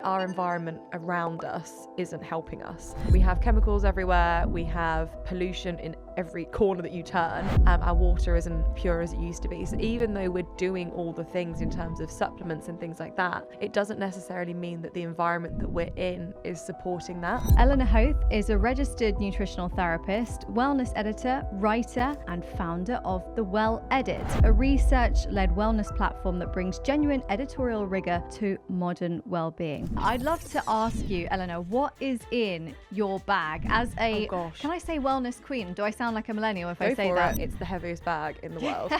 Our environment around us isn't helping us. We have chemicals everywhere, we have pollution in every corner that you turn. Our water isn't pure as it used to be. So even though we're doing all the things in terms of supplements and things like that, it doesn't necessarily mean that the environment that we're in is supporting that. Eleanor Hoath is a registered nutritional therapist, wellness editor, writer, and founder of The Well Edit, a research-led wellness platform that brings genuine editorial rigour to modern well-being. I'd love to ask you, Eleanor, what is in your bag as a, can I say wellness queen? Do I sound like a millennial if I say that? It's the heaviest bag in the world.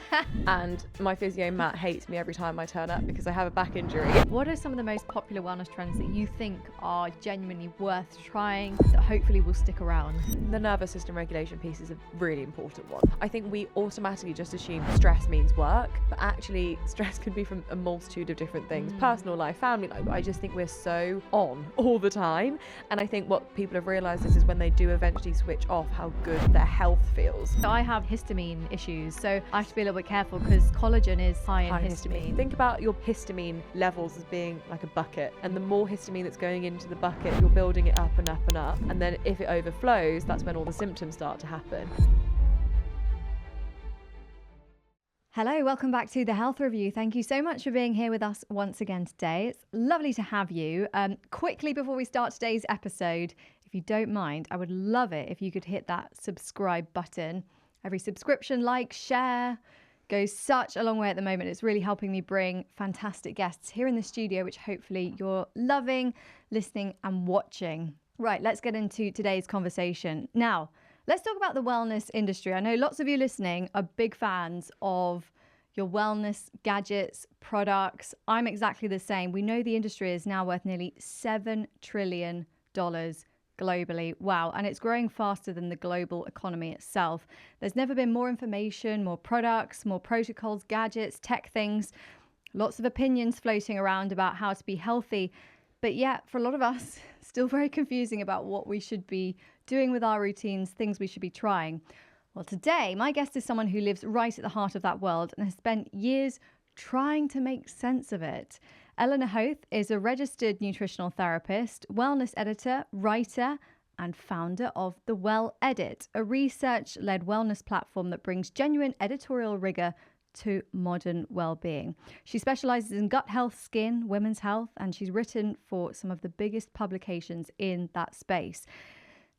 And my physio, Matt, hates me every time I turn up because I have a back injury. What are some of the most popular wellness trends that you think are genuinely worth trying that hopefully will stick around? The nervous system regulation piece is a really important one. I think we automatically just assume stress means work, but actually stress can be from a multitude of different things. Personal life, family life. I just think we're so on all the time. And I think what people have realised is when they do eventually switch off, how good their health feels. So I have histamine issues, so I have to be a little bit careful because collagen is high in histamine. Think about your histamine levels as being like a bucket, and the more histamine that's going into the bucket, you're building it up and up and up, and then if it overflows, that's when all the symptoms start to happen. Hello, welcome back to The Health Review. Thank you so much for being here with us once again today. It's lovely to have you. Quickly before we start today's episode, if you don't mind, I would love it if you could hit that subscribe button. Every subscription, like, share goes such a long way at the moment. It's really helping me bring fantastic guests here in the studio, which hopefully you're loving, listening and watching. Right, let's get into today's conversation. Now, let's talk about the wellness industry. I know lots of you listening are big fans of your wellness gadgets, products. I'm exactly the same. We know the industry is now worth nearly $7 trillion globally. Wow. And it's growing faster than the global economy itself. There's never been more information, more products, more protocols, gadgets, tech things, lots of opinions floating around about how to be healthy. But yet, for a lot of us, still very confusing about what we should be doing with our routines, things we should be trying. Well, today, my guest is someone who lives right at the heart of that world and has spent years trying to make sense of it. Eleanor Hoath is a registered nutritional therapist, wellness editor, writer, and founder of The Well Edit, a research-led wellness platform that brings genuine editorial rigour to modern well-being. She specializes in gut health, skin, women's health, and she's written for some of the biggest publications in that space.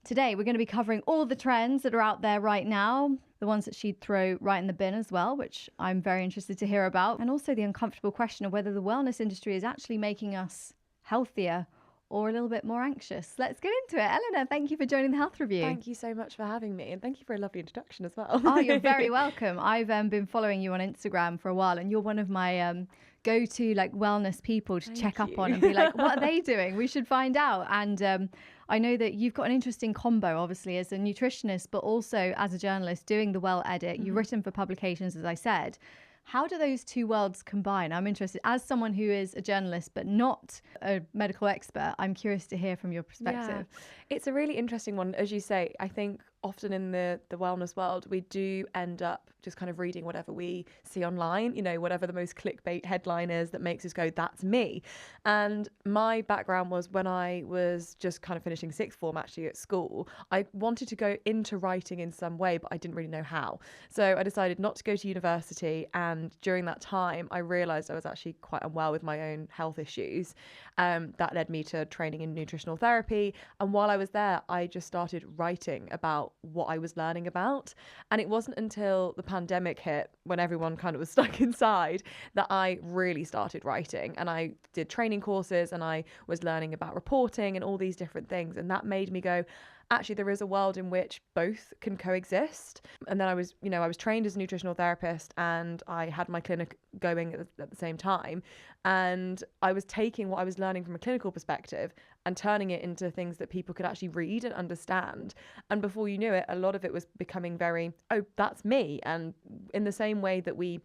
Today, we're going to be covering all the trends that are out there right now, the ones that she'd throw right in the bin as well, which I'm very interested to hear about, and also the uncomfortable question of whether the wellness industry is actually making us healthier or a little bit more anxious. Let's get into it. Eleanor, thank you for joining the Health Review. Thank you so much for having me, and thank you for a lovely introduction as well. Oh, you're very welcome. I've been following you on Instagram for a while, and you're one of my go-to like wellness people to check up on and be like, what are they doing? We should find out. And I know that you've got an interesting combo, obviously, as a nutritionist, but also as a journalist doing the Well Edit. You've written for publications, as I said. How do those two worlds combine? I'm interested. As someone who is a journalist but not a medical expert, I'm curious to hear from your perspective. Yeah, it's a really interesting one. As you say, I think often in the wellness world, we do end up just kind of reading whatever we see online, you know, whatever the most clickbait headline is that makes us go, that's me. And my background was when I was just kind of finishing sixth form actually at school, I wanted to go into writing in some way, but I didn't really know how. So I decided not to go to university. And during that time, I realized I was actually quite unwell with my own health issues. That led me to training in nutritional therapy. And while I was there, I just started writing about what I was learning about. And it wasn't until the pandemic hit, when everyone kind of was stuck inside, that I really started writing. And I did training courses and I was learning about reporting and all these different things. And that made me go, actually, there is a world in which both can coexist. And then I was trained as a nutritional therapist and I had my clinic going at the same time. And I was taking what I was learning from a clinical perspective and turning it into things that people could actually read and understand. And before you knew it, a lot of it was becoming very, oh, that's me. And in the same way that we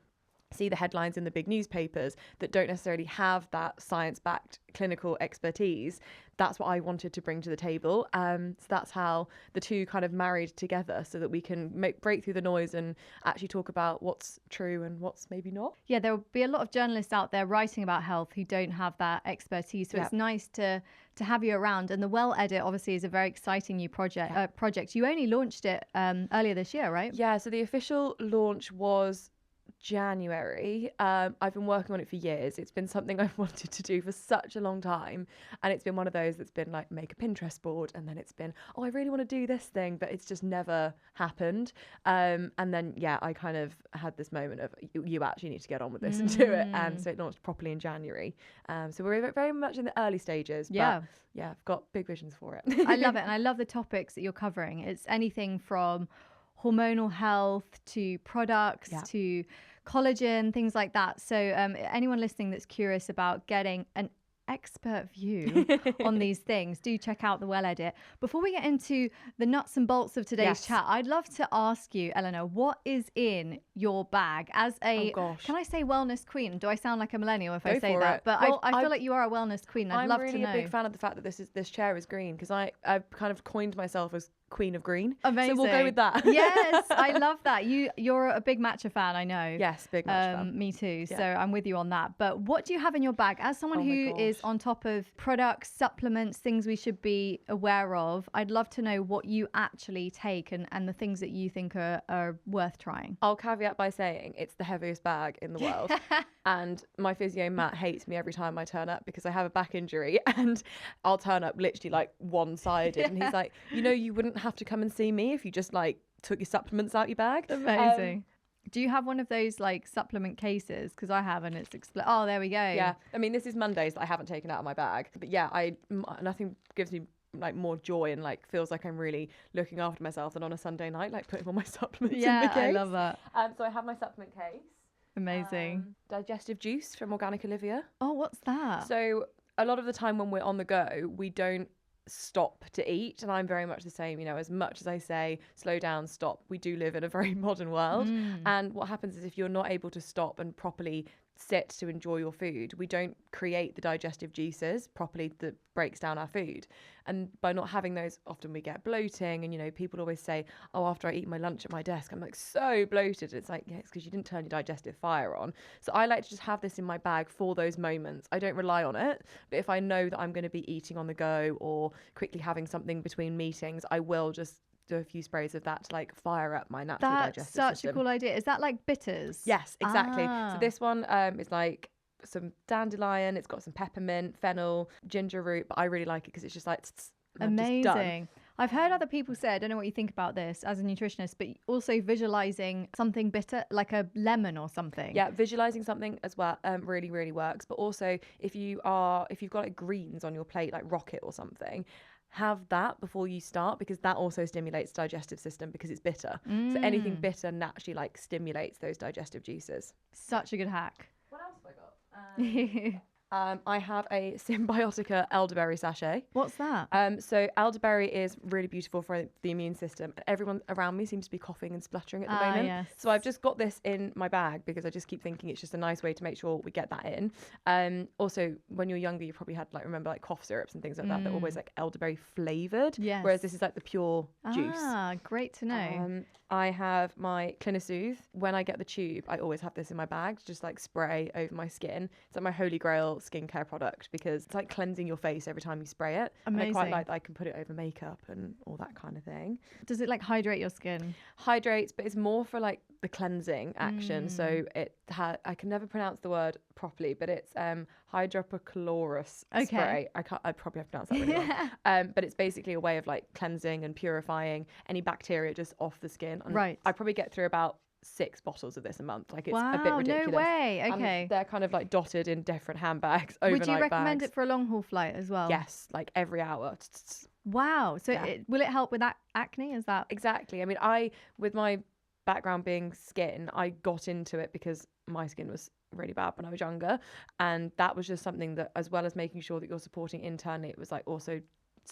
see the headlines in the big newspapers that don't necessarily have that science-backed clinical expertise. That's what I wanted to bring to the table. So that's how the two kind of married together, so that we can break through the noise and actually talk about what's true and what's maybe not. Yeah, there will be a lot of journalists out there writing about health who don't have that expertise. So it's nice to have you around. And the Well Edit obviously is a very exciting new project. You only launched it earlier this year, right? Yeah, so the official launch was January. I've been working on it for years. It's been something I've wanted to do for such a long time, and it's been one of those that's been like, make a Pinterest board, and then it's been, oh, I really want to do this thing, but it's just never happened. And then I kind of had this moment of, you actually need to get on with this and do it. And so it launched properly in January. So we're very much in the early stages. But I've got big visions for it. I love it, and I love the topics that you're covering. It's anything from hormonal health to products to collagen, things like that. So anyone listening that's curious about getting an expert view on these things, do check out the Well Edit. Before we get into the nuts and bolts of today's chat, I'd love to ask you, Eleanor, what is in your bag as a, can I say wellness queen? Do I sound like a millennial if I say that? But well, I feel like you are a wellness queen. I'd love to know. I'm really a big fan of the fact that this chair is green, because I've kind of coined myself as Queen of Green. Amazing. So we'll go with that. Yes, I love that. You're a big matcha fan, I know. Yes, big matcha fan. Me too. So I'm with you on that. But what do you have in your bag as someone who is on top of products, supplements, things we should be aware of? I'd love to know what you actually take and the things that you think are worth trying. I'll caveat by saying it's the heaviest bag in the world. And my physio Matt hates me every time I turn up, because I have a back injury and I'll turn up literally like one-sided. And he's like, you wouldn't have to come and see me if you just like took your supplements out your bag. Amazing. Do you have one of those like supplement cases? Because I have, and it's oh, there we go. Yeah, I mean, this is Mondays that I haven't taken out of my bag, but nothing gives me like more joy and like feels like I'm really looking after myself than on a Sunday night, like putting all my supplements in the case. I love that. So I have my supplement case. Amazing. Digestive juice from Organic Olivia. Oh, what's that? So a lot of the time when we're on the go, we don't stop to eat, and I'm very much the same. As much as I say slow down, stop, we do live in a very modern world. And what happens is, if you're not able to stop and properly sit to enjoy your food, we don't create the digestive juices properly that breaks down our food. And by not having those, often we get bloating. And people always say, oh, after I eat my lunch at my desk, I'm like so bloated. It's like, yeah, it's because you didn't turn your digestive fire on. So I like to just have this in my bag for those moments. I don't rely on it, but if I know that I'm going to be eating on the go or quickly having something between meetings, I will just do a few sprays of that to like fire up my natural digestive system. That's such a cool idea. Is that like bitters? Yes, exactly. So this one is like some dandelion, it's got some peppermint, fennel, ginger root, but I really like it because it's just like amazing. I've heard other people say, I don't know what you think about this as a nutritionist, but also visualizing something bitter, like a lemon or something. Yeah, visualizing something as well really, really works. But also if you've got like greens on your plate, like rocket or something, have that before you start, because that also stimulates the digestive system because it's bitter. So anything bitter naturally like stimulates those digestive juices. Such a good hack. What else have I got? I have a Symbiotica elderberry sachet. What's that? So elderberry is really beautiful for the immune system. Everyone around me seems to be coughing and spluttering at the moment. Yes. So I've just got this in my bag because I just keep thinking it's just a nice way to make sure we get that in. Also, when you're younger, you probably had remember cough syrups and things like that. They're always like elderberry flavored. Yes. Whereas this is like the pure juice. Great to know. I have my Clinisoothe. When I get the tube, I always have this in my bag to just like spray over my skin. It's like my holy grail skincare product because it's like cleansing your face every time you spray it. Amazing. And I quite like that I can put it over makeup and all that kind of thing. Does it like hydrate your skin? Hydrates, but it's more for like the cleansing action. So I can never pronounce the word properly, but it's hydroperchlorous spray. I probably have pronounced that really wrong. But it's basically a way of like cleansing and purifying any bacteria just off the skin. And right. I probably get through about 6 bottles of this a month. Like it's a bit ridiculous. No way. Okay. And they're kind of like dotted in different handbags, overnight bags. Would you recommend it for a long haul flight as well? Yes, like every hour. Wow. So will it help with that acne? Is that exactly? I mean, with my background being skin, I got into it because my skin was really bad when I was younger, and that was just something that, as well as making sure that you're supporting internally, it was like also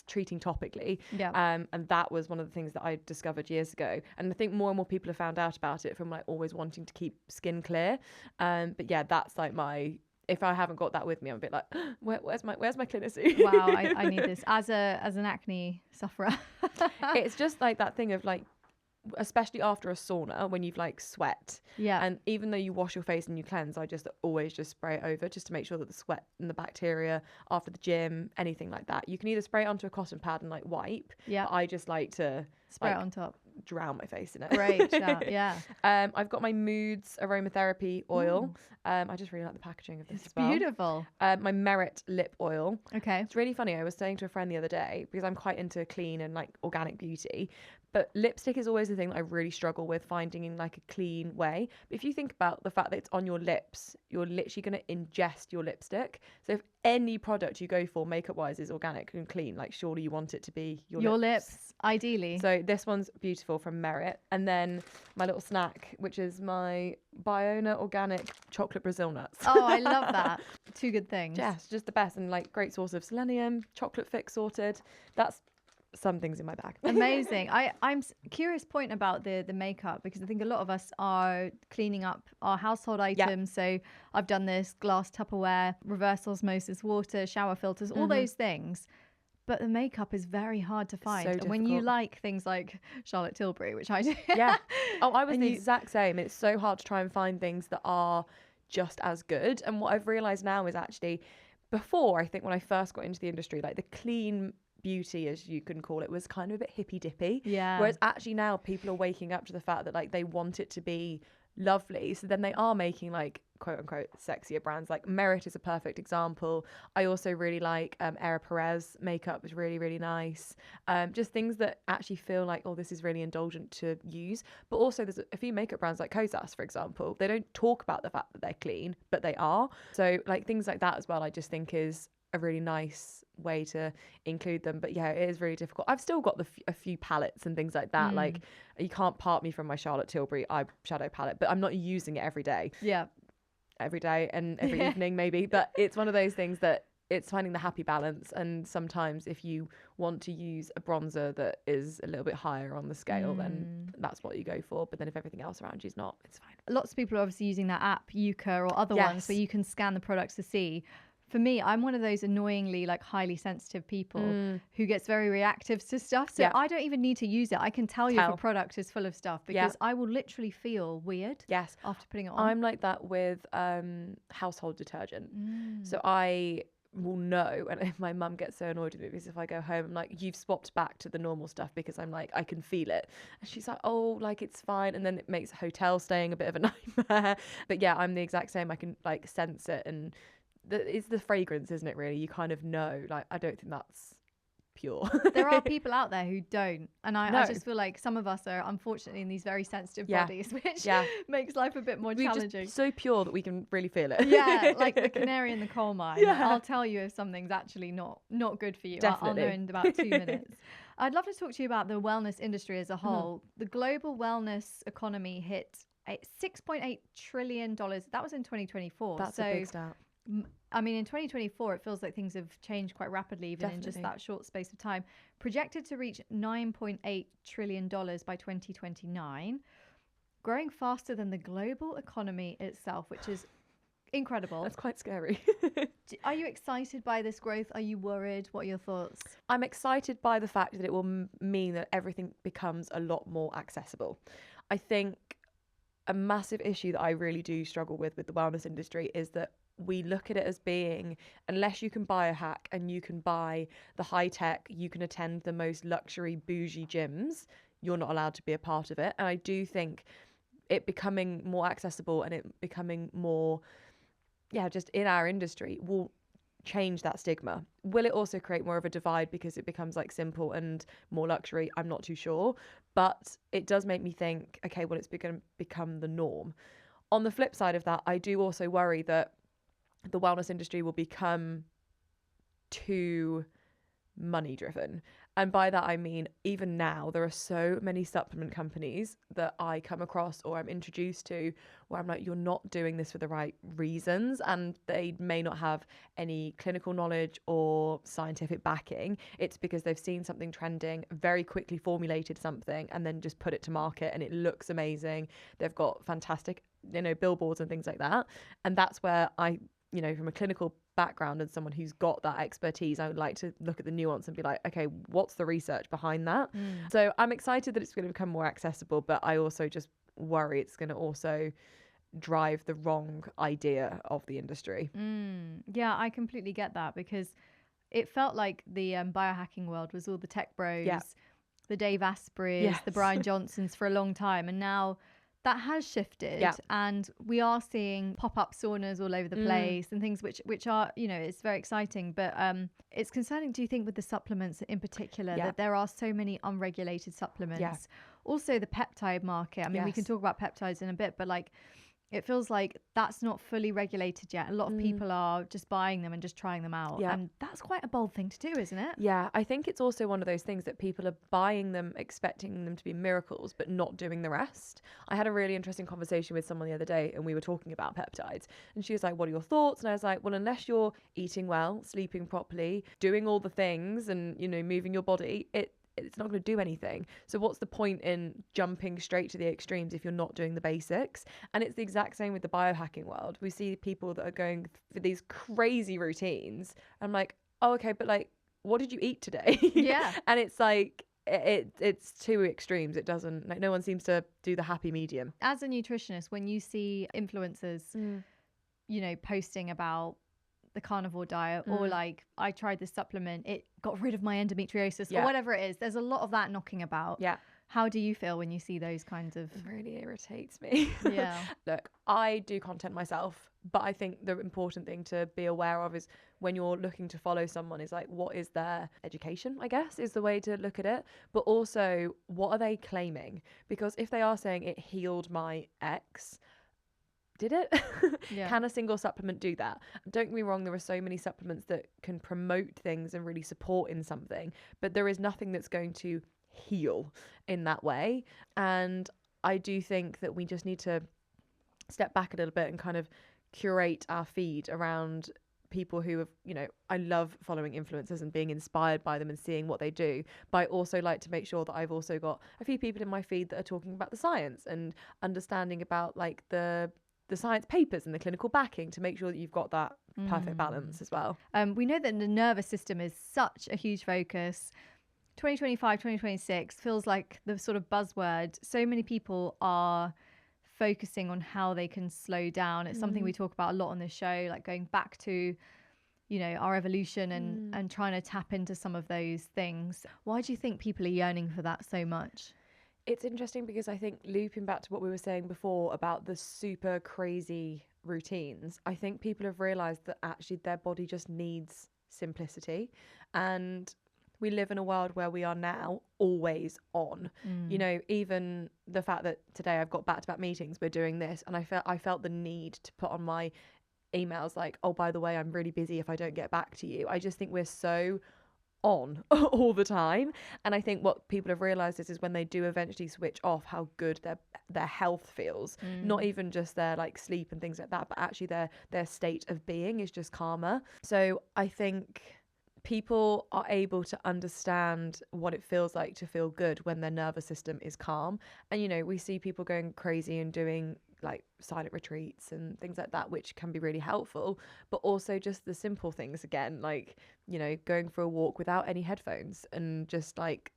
treating topically. Yeah. And that was one of the things that I discovered years ago. And I think more and more people have found out about it from like always wanting to keep skin clear. But yeah, that's like if I haven't got that with me, I'm a bit like, where's my Clinici? Wow, I need this as an acne sufferer. It's just like that thing of like, especially after a sauna when you've like sweat. Yeah. And even though you wash your face and you cleanse, I just always just spray it over just to make sure that the sweat and the bacteria after the gym, anything like that. You can either spray it onto a cotton pad and like wipe. Yeah. I just like to spray it on top. Drown my face in it. Great shout, yeah. I've got my Moods aromatherapy oil. I just really like the packaging of this as well. Beautiful. My Merit lip oil. Okay. It's really funny. I was saying to a friend the other day, because I'm quite into clean and like organic beauty, but lipstick is always the thing that I really struggle with finding in like a clean way. But if you think about the fact that it's on your lips, you're literally going to ingest your lipstick. So if any product you go for makeup wise is organic and clean, like surely you want it to be your lips, ideally. So this one's beautiful from Merit. And then my little snack, which is my Biona organic chocolate Brazil nuts. Oh, I love that. Two good things. Yes, just the best, and like great source of selenium, chocolate fix sorted. That's some things in my bag. Amazing. I'm curious point about the makeup, because I think a lot of us are cleaning up our household items. So I've done this: glass Tupperware, reverse osmosis water, shower filters, all those things. But the makeup is very hard to find. So and when you like things like Charlotte Tilbury, which I do. Yeah. Oh, I was the exact same. It's so hard to try and find things that are just as good. And what I've realised now is actually, before, I think when I first got into the industry, like the clean beauty, as you can call it, was kind of a bit hippy dippy. Yeah. Whereas actually now people are waking up to the fact that like they want it to be lovely. So then they are making like quote unquote sexier brands. Like Merit is a perfect example. I also really like Era Perez makeup is really, really nice. Just things that actually feel like, oh, this is really indulgent to use. But also there's a few makeup brands like Kosas, for example. They don't talk about the fact that they're clean, but they are. So like things like that as well, I just think is a really nice way to include them. But yeah, it is really difficult. I've still got a few palettes and things like that. Like you can't part me from my Charlotte Tilbury eyeshadow palette, but I'm not using it every day. Yeah. Every day and every evening maybe. But it's one of those things that it's finding the happy balance. And sometimes if you want to use a bronzer that is a little bit higher on the scale, then that's what you go for. But then if everything else around you is not, it's fine. Lots of people are obviously using that app, Yuka, or other ones where you can scan the products to see. For me, I'm one of those annoyingly like highly sensitive people who gets very reactive to stuff. So I don't even need to use it. I can tell you if a product is full of stuff, because I will literally feel weird after putting it on. I'm like that with household detergent. So I will know, and if my mum gets so annoyed with me, because if I go home I'm like, you've swapped back to the normal stuff, because I'm like, I can feel it, and she's like, oh, like it's fine, and then it makes hotel staying a bit of a nightmare. But yeah, I'm the exact same. I can like sense it, and it's the fragrance, isn't it, really? You kind of know. Like, I don't think that's pure. There are people out there who don't, and I just feel like some of us are unfortunately in these very sensitive bodies, which makes life a bit more challenging. Just so pure that we can really feel it. Yeah, like the canary in the coal mine. I'll tell you if something's actually not good for you. Definitely. I'll know in about 2 minutes. I'd love to talk to you about the wellness industry as a whole. The global wellness economy hit $6.8 trillion. That was in 2024. That's a big stat. I mean, in 2024, it feels like things have changed quite rapidly, even in just that short space of time. Projected to reach $9.8 trillion by 2029, growing faster than the global economy itself, which is incredible. That's quite scary. Are you excited by this growth? Are you worried? What are your thoughts? I'm excited by the fact that it will mean that everything becomes a lot more accessible. I think a massive issue that I really do struggle with the wellness industry is that we look at it as being, unless you can buy a hack and you can buy the high tech, you can attend the most luxury bougie gyms, you're not allowed to be a part of it. And I do think it becoming more accessible and it becoming more, just in our industry will change that stigma. Will it also create more of a divide because it becomes like simple and more luxury? I'm not too sure, but it does make me think, okay, well, it's going to become the norm. On the flip side of that, I do also worry that the wellness industry will become too money driven. And by that, I mean, even now, there are so many supplement companies that I come across or I'm introduced to where I'm like, you're not doing this for the right reasons. And they may not have any clinical knowledge or scientific backing. It's because they've seen something trending, very quickly formulated something, and then just put it to market and it looks amazing. They've got fantastic, billboards and things like that. And that's where I, from a clinical background and someone who's got that expertise, I would like to look at the nuance and be like, okay, what's the research behind that? So I'm excited that it's going to become more accessible, but I also just worry it's going to also drive the wrong idea of the industry. Yeah, I completely get that, because it felt like the biohacking world was all the tech bros, the Dave Asprey's, the Brian Johnsons for a long time, and now that has shifted, and we are seeing pop-up saunas all over the place and things which are, it's very exciting. But it's concerning, do you think, with the supplements in particular, that there are so many unregulated supplements? Also the peptide market. I mean, we can talk about peptides in a bit, but like, it feels like that's not fully regulated yet. A lot of people are just buying them and just trying them out. And that's quite a bold thing to do, isn't it? Yeah, I think it's also one of those things that people are buying them, expecting them to be miracles, but not doing the rest. I had a really interesting conversation with someone the other day and we were talking about peptides. And she was like, what are your thoughts? And I was like, well, unless you're eating well, sleeping properly, doing all the things and, moving your body, it's not going to do anything. So what's the point in jumping straight to the extremes if you're not doing the basics? And it's the exact same with the biohacking world. We see people that are going for these crazy routines. I'm like, oh, okay, but like, what did you eat today? And it's like, it's two extremes. It doesn't, like, no one seems to do the happy medium. As a nutritionist, when you see influencers, posting about the carnivore diet or like, I tried this supplement, it got rid of my endometriosis or whatever it is, there's a lot of that knocking about. How do you feel when you see those kinds of... It really irritates me. Look, I do content myself, but I think the important thing to be aware of is when you're looking to follow someone is like, what is their education, I guess, is the way to look at it. But also, what are they claiming? Because if they are saying it healed my ex, did it? Can a single supplement do that? Don't get me wrong, there are so many supplements that can promote things and really support in something, but there is nothing that's going to heal in that way. And I do think that we just need to step back a little bit and kind of curate our feed around people who have, I love following influencers and being inspired by them and seeing what they do. But I also like to make sure that I've also got a few people in my feed that are talking about the science and understanding about like the science papers and the clinical backing to make sure that you've got that perfect balance as well. We know that the nervous system is such a huge focus. 2025, 2026 feels like the sort of buzzword. So many people are focusing on how they can slow down. It's something we talk about a lot on this show, like going back to, our evolution and trying to tap into some of those things. Why do you think people are yearning for that so much? It's interesting because I think, looping back to what we were saying before about the super crazy routines, I think people have realised that actually their body just needs simplicity. And we live in a world where we are now always on. Even the fact that today I've got back-to-back meetings, we're doing this, and I felt the need to put on my emails like, oh, by the way, I'm really busy if I don't get back to you. I just think we're so on all the time. And I think what people have realized is when they do eventually switch off, how good their health feels. Not even just their like sleep and things like that, but actually their state of being is just calmer. So I think people are able to understand what it feels like to feel good when their nervous system is calm. And we see people going crazy and doing like silent retreats and things like that, which can be really helpful, but also just the simple things again, like going for a walk without any headphones and just like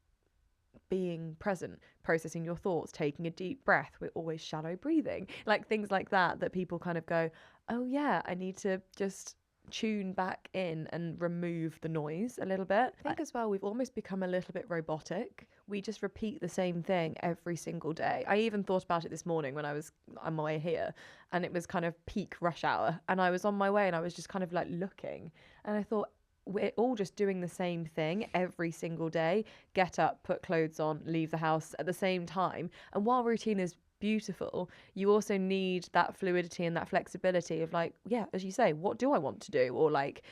being present, processing your thoughts, taking a deep breath. We're always shallow breathing, like things like that people kind of go, oh yeah, I need to just tune back in and remove the noise a little bit. I think as well, we've almost become a little bit robotic. We just repeat the same thing every single day. I even thought about it this morning when I was on my way here, and it was kind of peak rush hour, and I was on my way and I was just kind of like looking, and I thought, we're all just doing the same thing every single day. Get up, put clothes on, leave the house at the same time. And while routine is beautiful, you also need that fluidity and that flexibility of like, yeah, as you say, what do I want to do? Or like,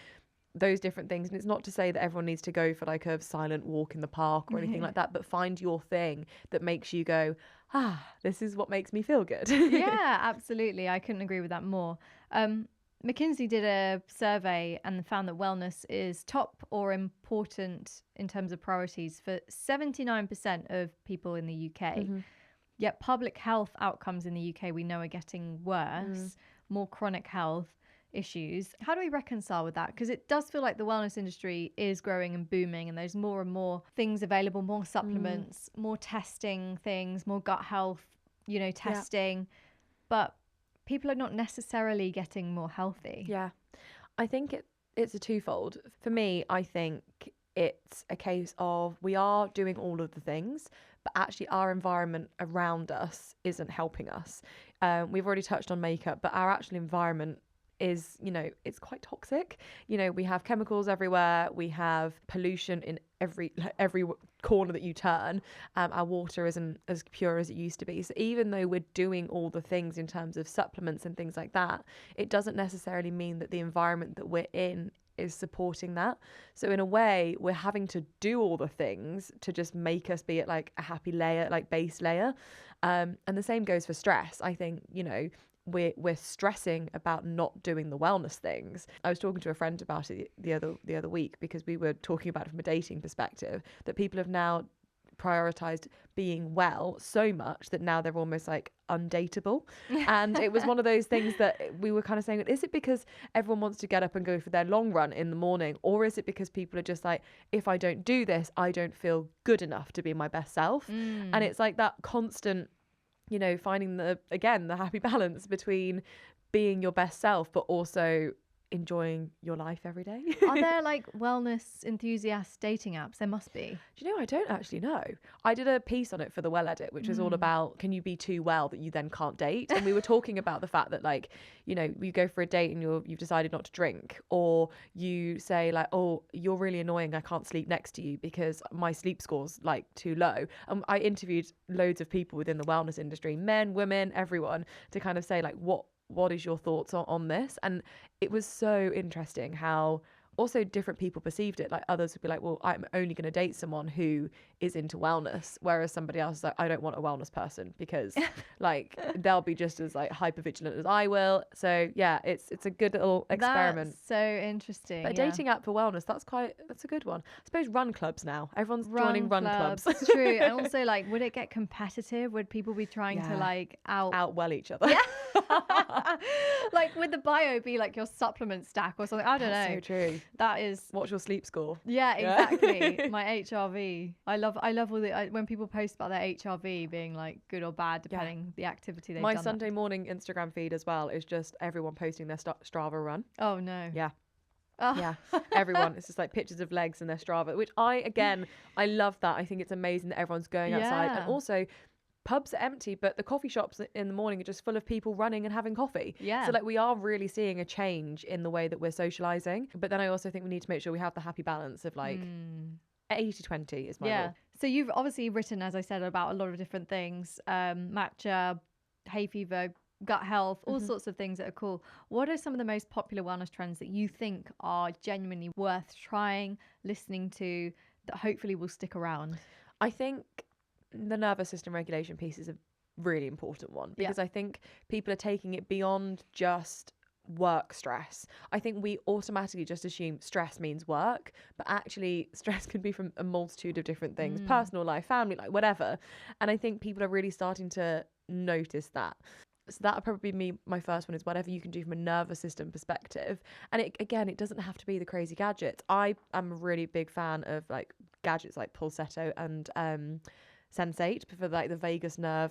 those different things. And it's not to say that everyone needs to go for like a silent walk in the park or anything like that, but find your thing that makes you go, this is what makes me feel good. Yeah, absolutely. I couldn't agree with that more. McKinsey did a survey and found that wellness is top or important in terms of priorities for 79% of people in the UK. Yet public health outcomes in the UK we know are getting worse, more chronic health issues. How do we reconcile with that? Because it does feel like the wellness industry is growing and booming, and there's more and more things available, more supplements, more testing things, more gut health, testing. But people are not necessarily getting more healthy. Yeah. I think it's a twofold. For me, I think it's a case of we are doing all of the things, but actually our environment around us isn't helping us. We've already touched on makeup, but our actual environment is, it's quite toxic. We have chemicals everywhere. We have pollution in every corner that you turn. Our water isn't as pure as it used to be. So even though we're doing all the things in terms of supplements and things like that, it doesn't necessarily mean that the environment that we're in is supporting that. So in a way, we're having to do all the things to just make us be at like a happy layer, like base layer. And the same goes for stress. I think, we're stressing about not doing the wellness things. I was talking to a friend about it the other week, because we were talking about it from a dating perspective, that people have now prioritized being well so much that now they're almost like undateable. And it was one of those things that we were kind of saying, is it because everyone wants to get up and go for their long run in the morning, or is it because people are just like, if I don't do this, I don't feel good enough to be my best self? And it's like that constant, finding the happy balance between being your best self but also enjoying your life every day. Are there like wellness enthusiast dating apps? There must be. Do you know, I don't actually know. I did a piece on it for the Well Edit, which was all about, can you be too well that you then can't date? And we were talking about the fact that, like, you go for a date and you've decided not to drink, or you say like, oh, you're really annoying, I can't sleep next to you because my sleep score's like too low. I interviewed loads of people within the wellness industry, men, women, everyone, to kind of say like, what is your thoughts on this? And it was so interesting how also different people perceived it. Like others would be like, well, I'm only going to date someone who is into wellness, whereas somebody else is like, I don't want a wellness person because like they'll be just as like hyper vigilant as I will. So yeah, it's a good little experiment. That's so interesting. But a dating app for wellness, that's a good one. I suppose run clubs now. Everyone's joining run clubs. It's true. And also, like, would it get competitive? Would people be trying to like outwell each other? Yeah. Like, would the bio be like your supplement stack or something? I don't know. So true. That is. What's your sleep score? Yeah, exactly. My HRV. I love all when people post about their HRV being like good or bad depending the activity they've done. My Sunday morning Instagram feed as well is just everyone posting their Strava run. Oh no. Yeah. Oh. Yeah, everyone. It's just like pictures of legs and their Strava, which I love that. I think it's amazing that everyone's going outside. And also, pubs are empty, but the coffee shops in the morning are just full of people running and having coffee. Yeah. So like we are really seeing a change in the way that we're socializing. But then I also think we need to make sure we have the happy balance of like 80-20 is my rule. So you've obviously written, as I said, about a lot of different things, matcha, hay fever, gut health, all sorts of things that are cool. What are some of the most popular wellness trends that you think are genuinely worth trying, listening to, that hopefully will stick around? I think the nervous system regulation piece is a really important one, because I think people are taking it beyond just work stress. I think we automatically just assume stress means work, but actually stress can be from a multitude of different things, personal life, family life, whatever. And I think people are really starting to notice that. So that would probably be my first one, is whatever you can do from a nervous system perspective. And it doesn't have to be the crazy gadgets. I am a really big fan of like gadgets like Pulsetto and Sensate for like the vagus nerve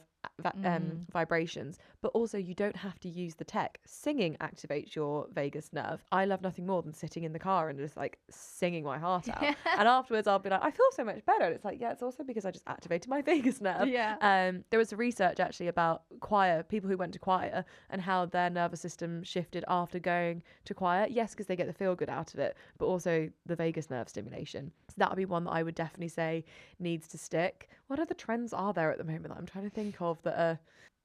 vibrations, but also you don't have to use the tech. Singing activates your vagus nerve. I love nothing more than sitting in the car and just like singing my heart out. And afterwards I'll be like, I feel so much better. And it's like, it's also because I just activated my vagus nerve. There was research actually about people who went to choir and how their nervous system shifted after going to choir. Yes, because they get the feel good out of it, but also the vagus nerve stimulation. So that would be one that I would definitely say needs to stick. What other trends are there at the moment that I'm trying to think of that are...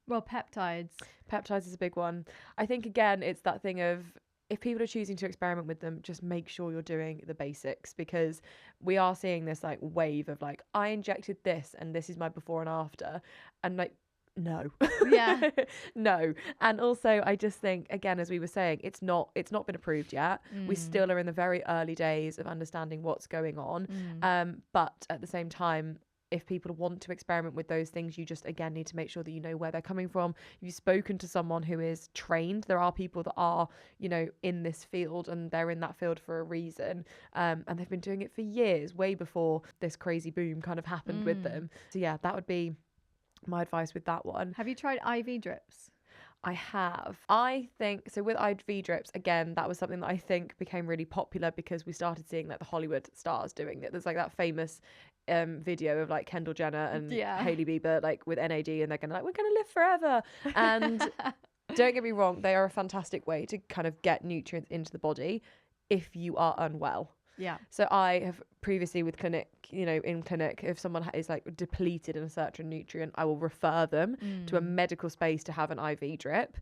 Well, peptides. Peptides is a big one. I think, again, it's that thing of if people are choosing to experiment with them, just make sure you're doing the basics, because we are seeing this like wave of like, I injected this and this is my before and after. And like, no. Yeah. No. And also I just think, again, as we were saying, it's not been approved yet. We still are in the very early days of understanding what's going on. But at the same time, if people want to experiment with those things, you just, again, need to make sure that you know where they're coming from. If you've spoken to someone who is trained, there are people that are, you know, in this field, and they're in that field for a reason. And they've been doing it for years, way before this crazy boom kind of happened with them. So yeah, that would be my advice with that one. Have you tried IV drips? I have. I think so with IV drips, again, that was something that I think became really popular because we started seeing like the Hollywood stars doing it. There's like that famous video of like Kendall Jenner and Hailey Bieber like with NAD, and they're gonna like, we're gonna live forever. And don't get me wrong, they are a fantastic way to kind of get nutrients into the body if you are unwell. Yeah. So I have previously with clinic, you know, in clinic, if someone is like depleted in a certain nutrient, I will refer them to a medical space to have an IV drip.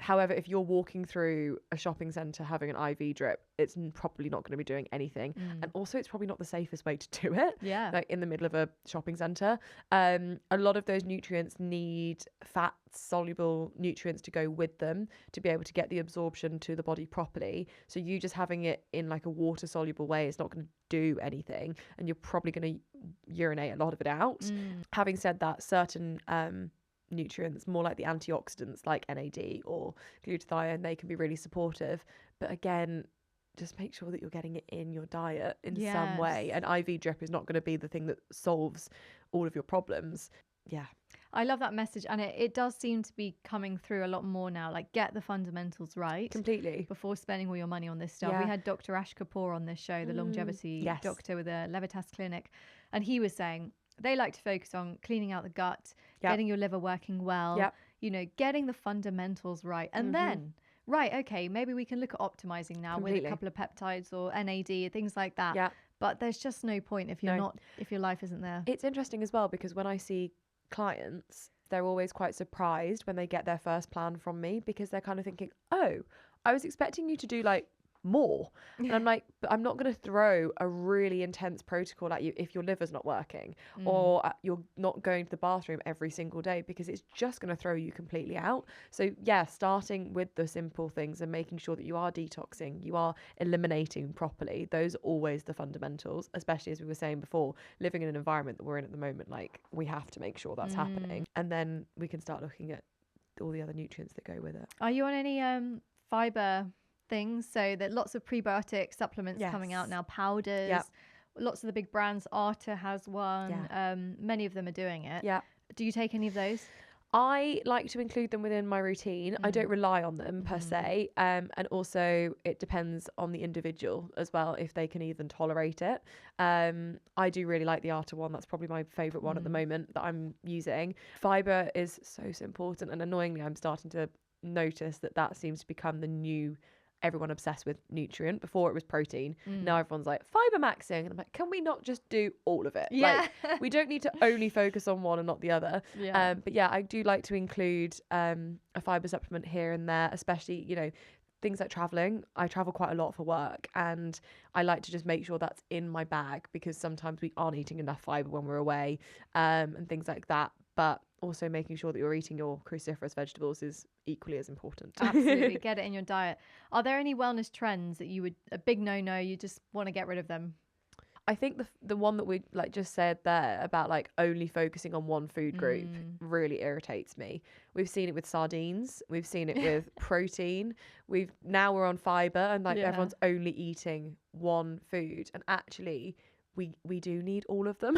However, if you're walking through a shopping centre having an IV drip, it's probably not going to be doing anything. And also it's probably not the safest way to do it. Yeah. Like in the middle of a shopping centre. A lot of those nutrients need fat soluble nutrients to go with them to be able to get the absorption to the body properly. So you just having it in like a water soluble way is not going to do anything, and you're probably going to urinate a lot of it out. Having said that, certain nutrients, more like the antioxidants like NAD or glutathione, they can be really supportive. But again, just make sure that you're getting it in your diet in some way. An IV drip is not going to be the thing that solves all of your problems. Yeah. I love that message, and it does seem to be coming through a lot more now. Like, get the fundamentals right completely before spending all your money on this stuff. We had Dr. Ash Kapoor on this show, the longevity doctor with a Levitas clinic, and he was saying they like to focus on cleaning out the gut, getting your liver working well, you know, getting the fundamentals right. And then, right, okay, maybe we can look at optimizing now with a couple of peptides or NAD, things like that. Yeah. But there's just no point if you're if your life isn't there. It's interesting as well, because when I see clients, they're always quite surprised when they get their first plan from me, because they're kind of thinking, oh, I was expecting you to do like more. And I'm like, but I'm not going to throw a really intense protocol at you if your liver's not working or you're not going to the bathroom every single day, because it's just going to throw you completely out. So yeah, starting with the simple things and making sure that you are detoxing, you are eliminating properly, those are always the fundamentals, especially as we were saying before, living in an environment that we're in at the moment, like we have to make sure that's happening, and then we can start looking at all the other nutrients that go with it. Are you on any fiber things? So that lots of prebiotic supplements coming out now, powders, lots of the big brands, Arta has one, many of them are doing it. Do you take any of those? I like to include them within my routine. I don't rely on them per se, and also it depends on the individual as well, if they can even tolerate it. I do really like the Arta one. That's probably my favourite one at the moment that I'm using. Fibre is so important, and annoyingly I'm starting to notice that seems to become the new everyone obsessed with nutrient. Before it was protein. Now everyone's like fiber maxing, and I'm like, can we not just do all of it? Like, we don't need to only focus on one and not the other. But yeah, I do like to include a fiber supplement here and there, especially, you know, things like traveling. I travel quite a lot for work, and I like to just make sure that's in my bag, because sometimes we aren't eating enough fiber when we're away, and things like that. But also making sure that you're eating your cruciferous vegetables is equally as important. Absolutely. Get it in your diet. Are there any wellness trends that you would, a big no, you just want to get rid of them? I think the one that we like just said there about like only focusing on one food group really irritates me. We've seen it with sardines. We've seen it with protein. Now we're on fiber, and like everyone's only eating one food. And actually we do need all of them.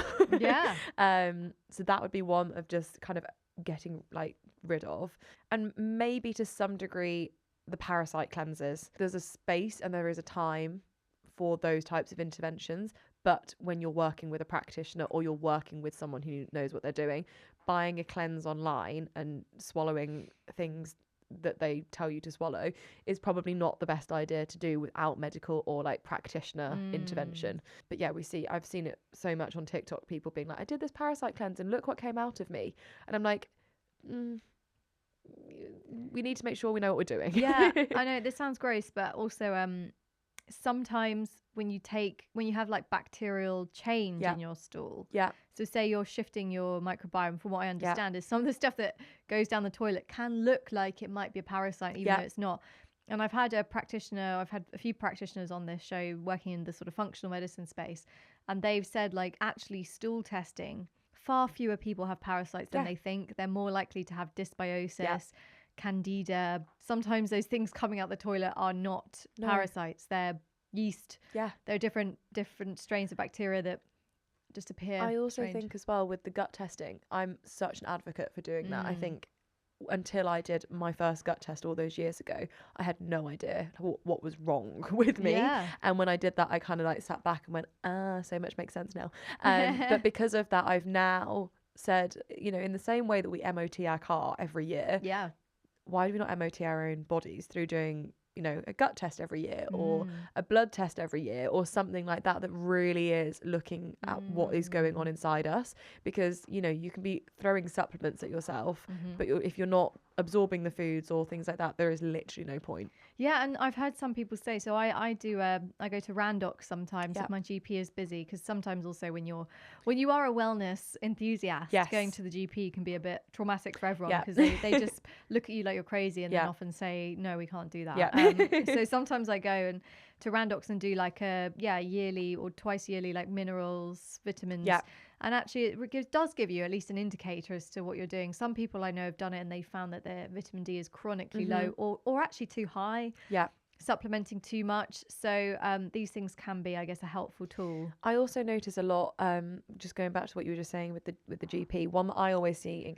So that would be one of just kind of getting like rid of. And maybe to some degree the parasite cleanses. There's a space and there is a time for those types of interventions, but when you're working with a practitioner or you're working with someone who knows what they're doing, buying a cleanse online and swallowing things that they tell you to swallow is probably not the best idea to do without medical or like practitioner intervention. But yeah, I've seen it so much on TikTok, people being like, I did this parasite cleanse and look what came out of me. And I'm like, we need to make sure we know what we're doing. Yeah, I know this sounds gross, but also sometimes when you have like bacterial change in your stool. Yeah. So say you're shifting your microbiome, from what I understand, is some of the stuff that goes down the toilet can look like it might be a parasite, even though it's not. And I've had a few practitioners on this show working in the sort of functional medicine space, and they've said like actually stool testing, far fewer people have parasites than they think. They're more likely to have dysbiosis, candida. Sometimes those things coming out the toilet are not parasites, they're yeast. There are different strains of bacteria that just appear. I also think as well with the gut testing, I'm such an advocate for doing that. I think until I did my first gut test all those years ago, I had no idea what was wrong with me. And when I did that, I kind of like sat back and went, so much makes sense now. But because of that, I've now said, you know, in the same way that we MOT our car every year, why do we not MOT our own bodies through doing, you know, a gut test every year or a blood test every year or something like that, that really is looking at what is going on inside us? Because, you know, you can be throwing supplements at yourself, but if you're not absorbing the foods or things like that, there is literally no point. Yeah, and I've heard some people say, so I go to Randox sometimes if my GP is busy, because sometimes also when you are a wellness enthusiast, going to the GP can be a bit traumatic for everyone, because they just look at you like you're crazy and then often say, no, we can't do that. So sometimes I go to Randox and do like a yearly or twice yearly like minerals, vitamins. And actually it does give you at least an indicator as to what you're doing. Some people I know have done it and they found that their vitamin D is chronically low or actually too high. Supplementing too much. So these things can be, I guess, a helpful tool. I also notice a lot, just going back to what you were just saying with the GP, one that I always see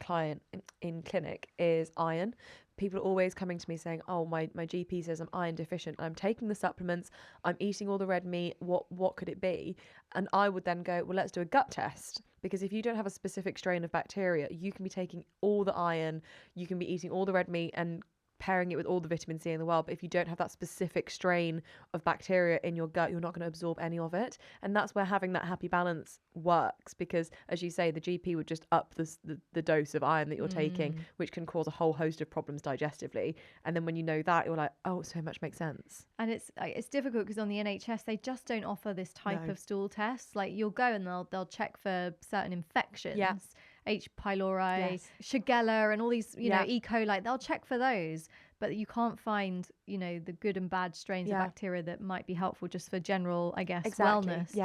in clinic is iron. People are always coming to me saying, oh, my GP says I'm iron deficient. I'm taking the supplements. I'm eating all the red meat. What could it be? And I would then go, well, let's do a gut test. Because if you don't have a specific strain of bacteria, you can be taking all the iron, you can be eating all the red meat and pairing it with all the vitamin C in the world, but if you don't have that specific strain of bacteria in your gut, you're not going to absorb any of it. And that's where having that happy balance works, because as you say, the GP would just up the dose of iron that you're taking, which can cause a whole host of problems digestively. And then when you know that, you're like, oh, so much makes sense. And it's difficult because on the NHS they just don't offer this type of stool test. Like you'll go and they'll check for certain infections, H. pylori, Shigella, and all these, you know, E. coli. They'll check for those, but you can't find, you know, the good and bad strains of bacteria that might be helpful just for general, I guess, wellness.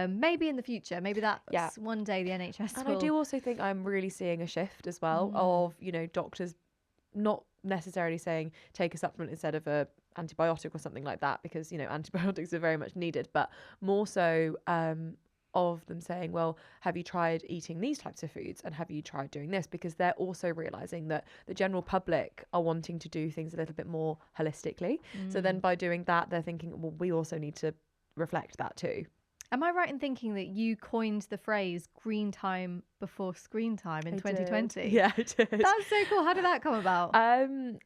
Maybe in the future, maybe that's one day the NHS and will. I do also think I'm really seeing a shift as well of, you know, doctors not necessarily saying take a supplement instead of a antibiotic or something like that, because, you know, antibiotics are very much needed, but more so of them saying, well, have you tried eating these types of foods and have you tried doing this? Because they're also realizing that the general public are wanting to do things a little bit more holistically. So then by doing that, they're thinking, well, we also need to reflect that too. Am I right in thinking that you coined the phrase green time before screen time in 2020? Did. Yeah, I did. That's so cool. How did that come about?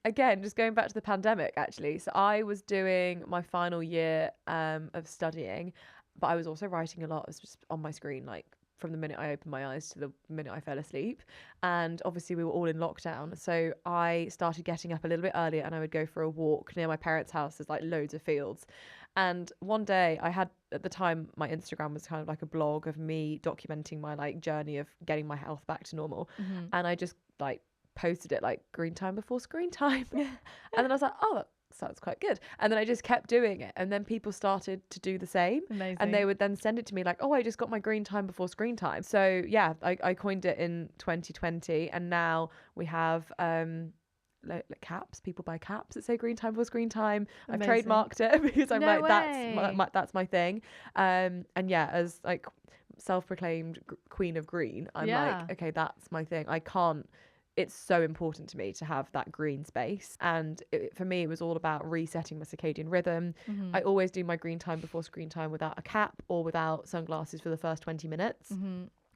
Again, just going back to the pandemic, actually. So I was doing my final year of studying, but I was also writing a lot. It was just on my screen, like from the minute I opened my eyes to the minute I fell asleep. And obviously we were all in lockdown. So I started getting up a little bit earlier and I would go for a walk near my parents' house. There's like loads of fields. And one day I had, at the time, my Instagram was kind of like a blog of me documenting my like journey of getting my health back to normal. And I just like posted it like green time before screen time. And then I was like, oh, that sounds quite good. And then I just kept doing it. And then people started to do the same. Amazing. And they would then send it to me like, oh, I just got my green time before screen time. So yeah, I coined it in 2020. And now we have like caps. People buy caps that say green time before screen time. Amazing. I've trademarked it because I'm No like, that's my thing. And yeah, as like self-proclaimed queen of green, I'm like, okay, that's my thing. It's so important to me to have that green space. And for me, it was all about resetting my circadian rhythm. I always do my green time before screen time without a cap or without sunglasses for the first 20 minutes,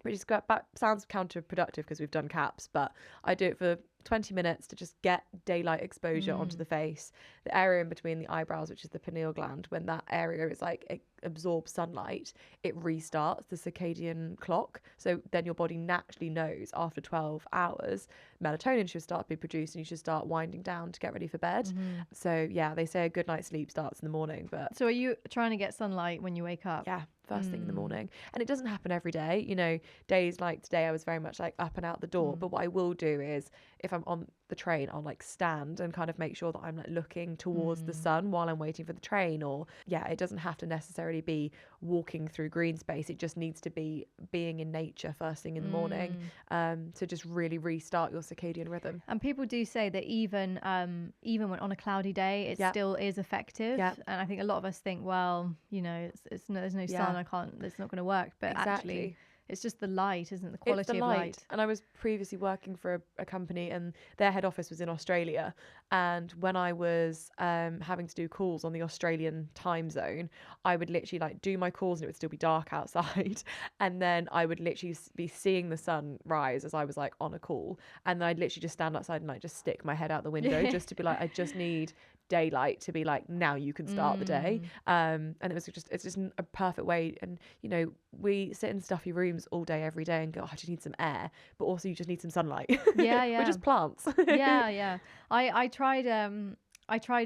which is sounds counterproductive because we've done caps, but I do it for 20 minutes to just get daylight exposure onto the face, the area in between the eyebrows, which is the pineal gland. When that area is like absorb sunlight, it restarts the circadian clock. So then your body naturally knows after 12 hours, melatonin should start to be produced and you should start winding down to get ready for bed. So yeah, they say a good night's sleep starts in the morning. But So are you trying to get sunlight when you wake up? yeah, first thing in the morning. And it doesn't happen every day. You know, days like today, I was very much like up and out the door. But what I will do is if I'm on the train, I'll like stand and kind of make sure that I'm like looking towards the sun while I'm waiting for the train. Or yeah, it doesn't have to necessarily be walking through green space. It just needs to be being in nature first thing in the morning to just really restart your circadian rhythm. And people do say that even when on a cloudy day, it still is effective. And I think a lot of us think, well, you know, there's no sun, it's not going to work. But actually, it's just the light, isn't it? The quality of light. And I was previously working for a company and their head office was in Australia. And when I was having to do calls on the Australian time zone, I would literally like do my calls and it would still be dark outside. And then I would literally be seeing the sun rise as I was like on a call. And then I'd literally just stand outside and like just stick my head out the window just to be like, I just need daylight to be like, now you can start the day. And it's just a perfect way. And you know, we sit in stuffy rooms all day every day and go, oh, I just need some air, but also you just need some sunlight. We're just plants. I tried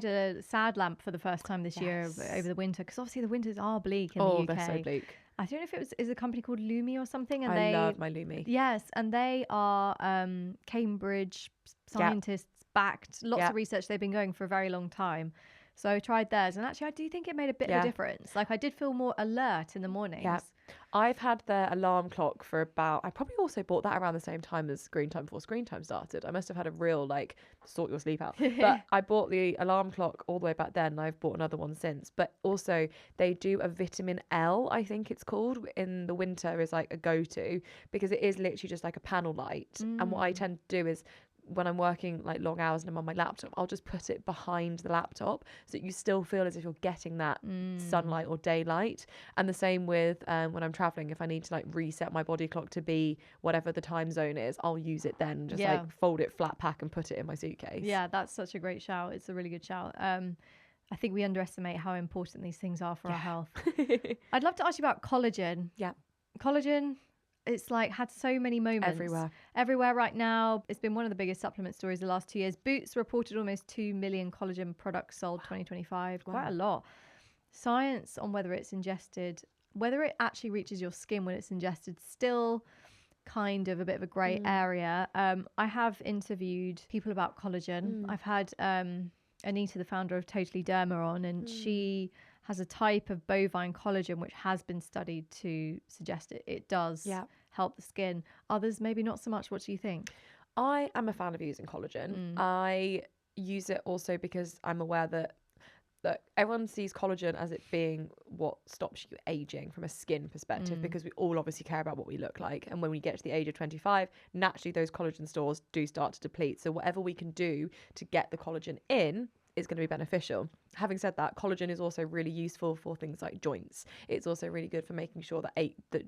a sad lamp for the first time this year over the winter, because obviously the winters are bleak in the UK. They're so bleak. I don't know if it is a company called Lumi or something. And I love my Lumi. Yes, and they are Cambridge scientists backed. Lots of research they've been going for a very long time. So I tried theirs, and actually I do think it made a bit of a difference. Like I did feel more alert in the mornings. Yeah. I've had their alarm clock for I probably also bought that around the same time as Screen Time before Screen Time started. I must have had a real like sort your sleep out. But I bought the alarm clock all the way back then and I've bought another one since. But also they do a vitamin L, I think it's called, in the winter is like a go-to, because it is literally just like a panel light. And what I tend to do is when I'm working like long hours and I'm on my laptop, I'll just put it behind the laptop so that you still feel as if you're getting that sunlight or daylight. And the same with when I'm traveling, if I need to like reset my body clock to be whatever the time zone is, I'll use it then, just like fold it flat pack and put it in my suitcase. Yeah, that's such a great shout. It's a really good shout. I think we underestimate how important these things are for our health. I'd love to ask you about collagen. Yeah. Collagen, it's like had so many moments everywhere right now. It's been one of the biggest supplement stories the last 2 years. Boots reported almost 2 million collagen products sold 2025. Quite a lot. Science on whether it's ingested, whether it actually reaches your skin when it's ingested, still kind of a bit of a grey area. I have interviewed people about collagen. I've had Anita, the founder of Totally Derma, on, and she has a type of bovine collagen which has been studied to suggest it does help the skin. Others maybe not so much. What do you think? I am a fan of using collagen. I use it also because I'm aware that everyone sees collagen as it being what stops you aging from a skin perspective, because we all obviously care about what we look like. And when we get to the age of 25, naturally those collagen stores do start to deplete. So whatever we can do to get the collagen in is going to be beneficial. Having said that, collagen is also really useful for things like joints. It's also really good for making sure that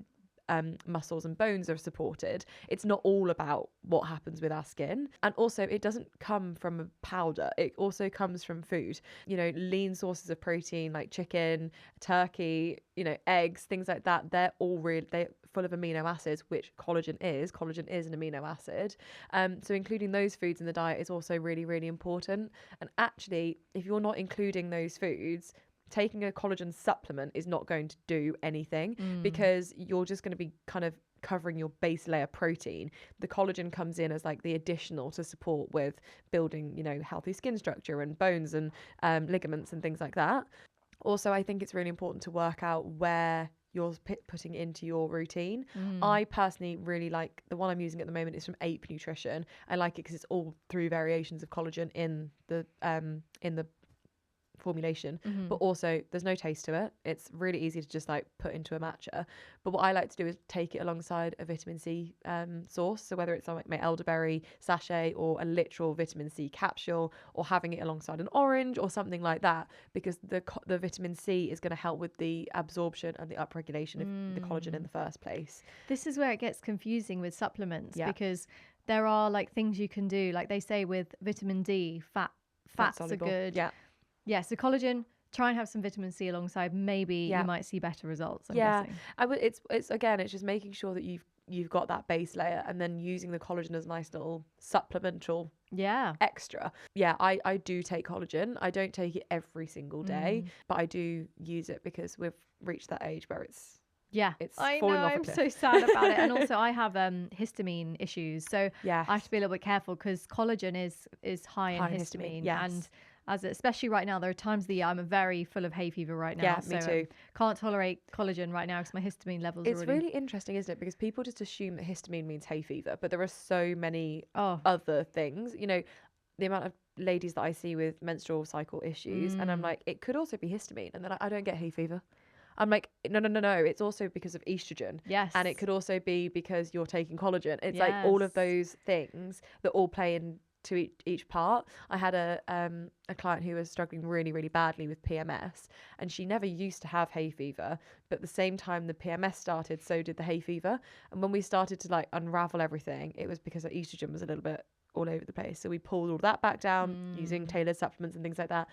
muscles and bones are supported. It's not all about what happens with our skin. And also it doesn't come from a powder. It also comes from food. You know, lean sources of protein like chicken, turkey, you know, eggs, things like that. They're full of amino acids, which collagen is. Collagen is an amino acid. So including those foods in the diet is also really, really important. And actually, if you're not including those foods, taking a collagen supplement is not going to do anything, because you're just going to be kind of covering your base layer protein. The collagen comes in as like the additional to support with building, you know, healthy skin structure and bones and ligaments and things like that. Also, I think it's really important to work out where you're putting into your routine. I personally really like the one I'm using at the moment is from Ape Nutrition. I like it because it's all through variations of collagen in the formulation, but also there's no taste to it. It's really easy to just like put into a matcha. But what I like to do is take it alongside a vitamin C source. So whether it's like my elderberry sachet or a literal vitamin C capsule, or having it alongside an orange or something like that, because the vitamin C is going to help with the absorption and the upregulation of the collagen in the first place. This is where it gets confusing with supplements, because there are like things you can do, like they say with vitamin D, fats are good. Yeah, so collagen, try and have some vitamin C alongside. Maybe you might see better results, I'm guessing. It's again, it's just making sure that you've got that base layer, and then using the collagen as a nice little supplemental extra. I do take collagen. I don't take it every single day, but I do use it because we've reached that age where it's falling off a cliff. I'm so sad about it. And also I have histamine issues, so I have to be a little bit careful because collagen is high in histamine. And especially right now, there are times of the year I'm very full of hay fever right now. Yeah, me too. Can't tolerate collagen right now because my histamine levels It's are really... really interesting, isn't it? Because people just assume that histamine means hay fever, but there are so many other things. You know, the amount of ladies that I see with menstrual cycle issues, and I'm like, it could also be histamine, and then I don't get hay fever. I'm like, no. It's also because of estrogen. Yes. And it could also be because you're taking collagen. It's like all of those things that all play into each part. I had a client who was struggling really, really badly with PMS, and she never used to have hay fever. But at the same time the PMS started, so did the hay fever. And when we started to like unravel everything, it was because her estrogen was a little bit all over the place. So we pulled all that back down using tailored supplements and things like that.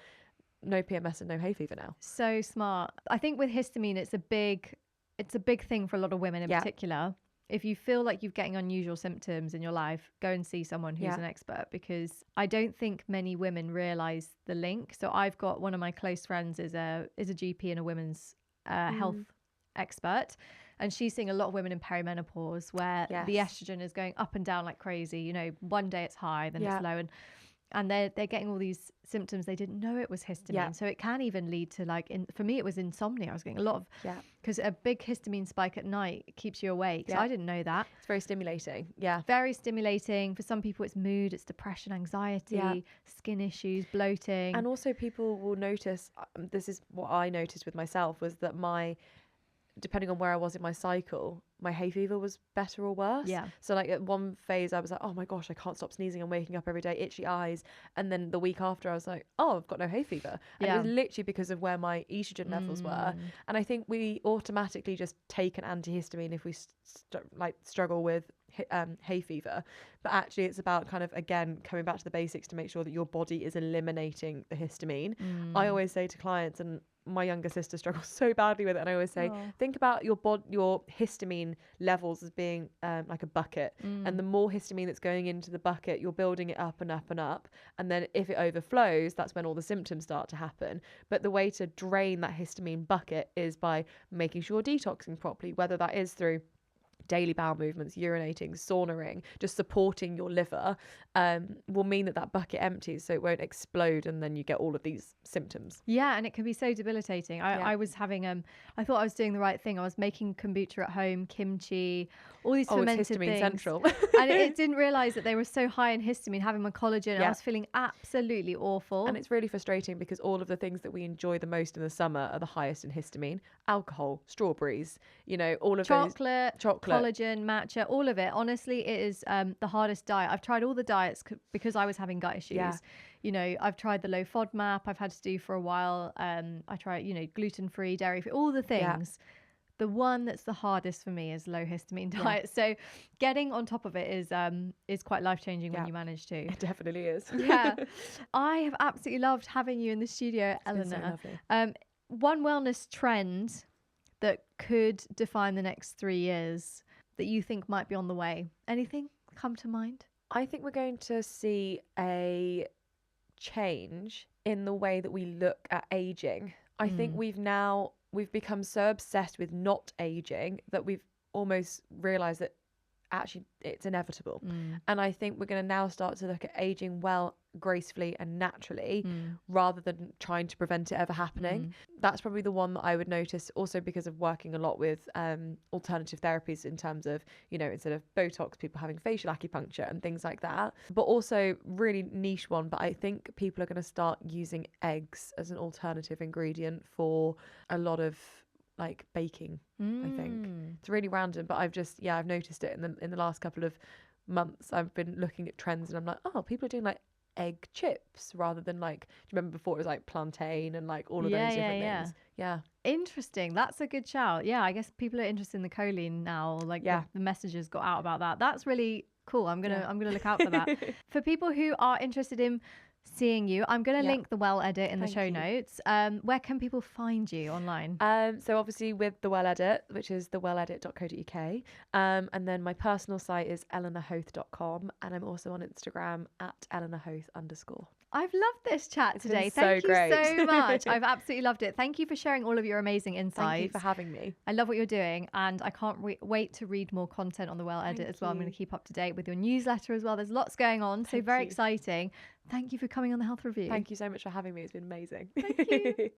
No PMS and no hay fever now. So smart. I think with histamine, it's a big thing for a lot of women in particular. If you feel like you're getting unusual symptoms in your life, go and see someone who's an expert, because I don't think many women realize the link. So I've got one of my close friends is a GP and a women's health expert, and she's seeing a lot of women in perimenopause where the estrogen is going up and down like crazy. You know, one day it's high, then it's low, and they're getting all these symptoms. They didn't know it was histamine. So it can even lead to for me, it was insomnia. I was getting a lot of, because a big histamine spike at night keeps you awake. So I didn't know that. It's very stimulating. Yeah. Very stimulating. For some people, it's mood, it's depression, anxiety, skin issues, bloating. And also people will notice, this is what I noticed with myself, was that depending on where I was in my cycle, my hay fever was better or worse. Yeah. So like at one phase I was like, oh my gosh, I can't stop sneezing. I'm waking up every day, itchy eyes. And then the week after I was like, oh, I've got no hay fever. And it was literally because of where my estrogen levels were. And I think we automatically just take an antihistamine if we struggle with hay fever. But actually it's about kind of, again, coming back to the basics to make sure that your body is eliminating the histamine. I always say to clients, and my younger sister struggles so badly with it, and I always say, think about your histamine levels as being like a bucket, and the more histamine that's going into the bucket, you're building it up and up and up, and then if it overflows, that's when all the symptoms start to happen. But the way to drain that histamine bucket is by making sure you're detoxing properly, whether that is through daily bowel movements, urinating, saunaing, just supporting your liver, will mean that bucket empties, so it won't explode and then you get all of these symptoms. Yeah, and it can be so debilitating. I was having I thought I was doing the right thing. I was making kombucha at home, kimchi, all these fermented it's histamine things. Central. And it didn't realise that they were so high in histamine, having my collagen, and I was feeling absolutely awful. And it's really frustrating because all of the things that we enjoy the most in the summer are the highest in histamine. Alcohol, strawberries, all of chocolate, collagen, matcha, all of it. Honestly, it is the hardest diet. I've tried all the diets because I was having gut issues. I've tried the low FODMAP I've had to do for a while. I tried, gluten-free, dairy-free, all the things. The one that's the hardest for me is low histamine diet. So getting on top of it is quite life-changing when you manage to. It definitely is. Yeah. I have absolutely loved having you in the studio, Eleanor. So one wellness trend that could define the next 3 years that you think might be on the way. Anything come to mind? I think we're going to see a change in the way that we look at aging. I think we've become so obsessed with not aging that we've almost realized that actually it's inevitable. And I think we're going to now start to look at aging well, gracefully and naturally, rather than trying to prevent it ever happening. That's probably the one that I would notice, also because of working a lot with alternative therapies in terms of, instead of Botox, people having facial acupuncture and things like that. But also really niche one, but I think people are going to start using eggs as an alternative ingredient for a lot of like baking. I think it's really random, but I've noticed it in the last couple of months. I've been looking at trends and I'm like, oh, people are doing like egg chips rather than like, do you remember before it was like plantain and like all of those different things? Yeah. Interesting. That's a good shout. Yeah, I guess people are interested in the choline now. Like the messages got out about that. That's really cool. I'm gonna look out for that. For people who are interested in seeing you. I'm going to Yeah. link the Well Edit in the Thank show you. notes. Where can people find you online? So obviously with the Well Edit, which is thewelledit.co.uk. And then my personal site is eleanorhoath.com. And I'm also on Instagram at eleanorhoath_. I've loved this chat It's today. been Thank so you great. so much. I've absolutely loved it. Thank you for sharing all of your amazing insights. Thank you for having me. I love what you're doing, and I can't wait to read more content on the Well Edit as well. I'm going to keep up to date with your newsletter as well. There's lots going on, so very exciting. Thank you for coming on the Health Review. Thank you so much for having me. It's been amazing. Thank you.